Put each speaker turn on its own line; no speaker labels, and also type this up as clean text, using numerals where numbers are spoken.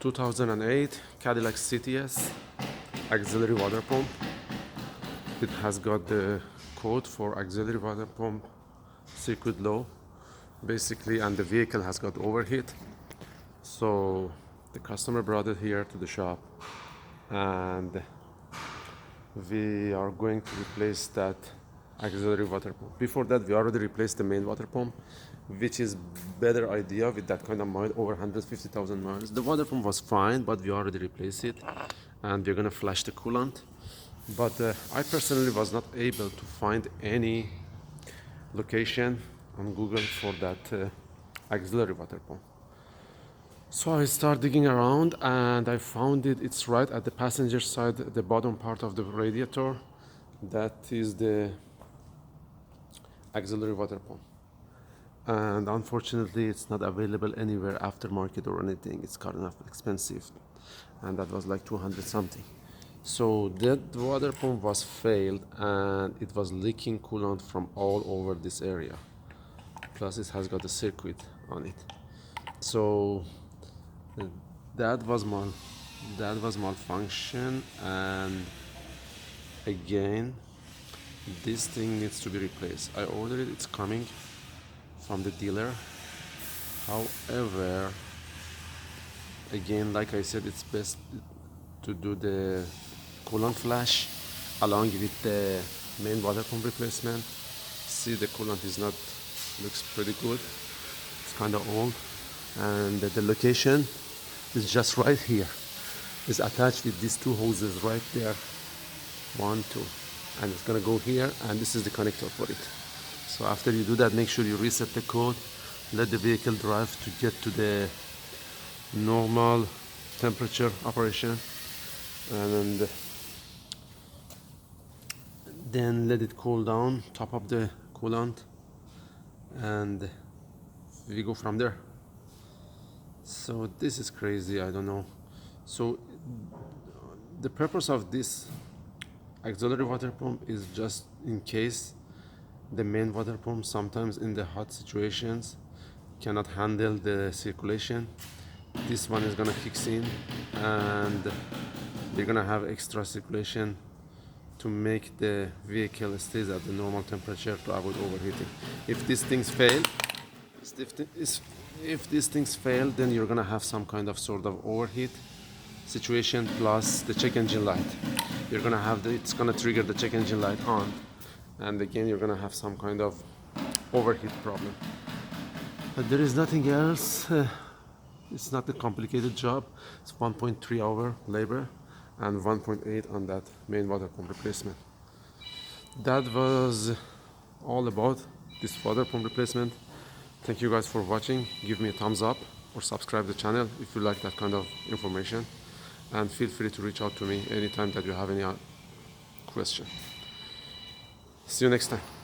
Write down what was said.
2008 Cadillac CTS auxiliary water pump. It has got the code for auxiliary water pump circuit low basically, and the vehicle has got overheat. So the customer brought it here to the shop and we are going to replace that auxiliary water pump. Before that, we already replaced the main water pump, which is better idea with that kind of mile, over 150,000 miles. The water pump was fine, but we already replaced it and we're gonna flush the coolant. But I personally was not able to find any location on Google for that auxiliary water pump. So I started digging around and I found it. It's right at the passenger side, the bottom part of the radiator. That is the auxiliary water pump. And unfortunately, it's not available anywhere aftermarket or anything. It's kind of expensive. And that was like 200 something. So that water pump was failed and it was leaking coolant from all over this area. Plus it has got a circuit on it. So that was malfunction, and again this thing needs to be replaced. I ordered it, it's coming from the dealer. However, again, like I said, it's best to do the coolant flush along with the main water pump replacement. See, the coolant is not, looks pretty good, it's kind of old, and the location is just right here. It's attached with these two hoses right there, 1, 2, and it's gonna go here, and this is the connector for it. So after you do that, make sure you reset the code, let the vehicle drive to get to the normal temperature operation, and then let it cool down, top up the coolant, and we go from there. So this is crazy, I don't know. So the purpose of this auxiliary water pump is just in case the main water pump sometimes in the hot situations cannot handle the circulation. This one is gonna kick in and they're gonna have extra circulation to make the vehicle stays at the normal temperature to avoid overheating. If these things fail, then you're gonna have some kind of sort of overheat situation, plus the check engine light. You're gonna have it's gonna trigger the check engine light on, and again you're gonna have some kind of overheat problem. But there is nothing else. It's not a complicated job. It's 1.3 hour labor and 1.8 on that main water pump replacement. That was all about this water pump replacement. Thank you guys for watching. Give me a thumbs up or subscribe to the channel if you like that kind of information, and feel free to reach out to me anytime that you have any question. See you next time.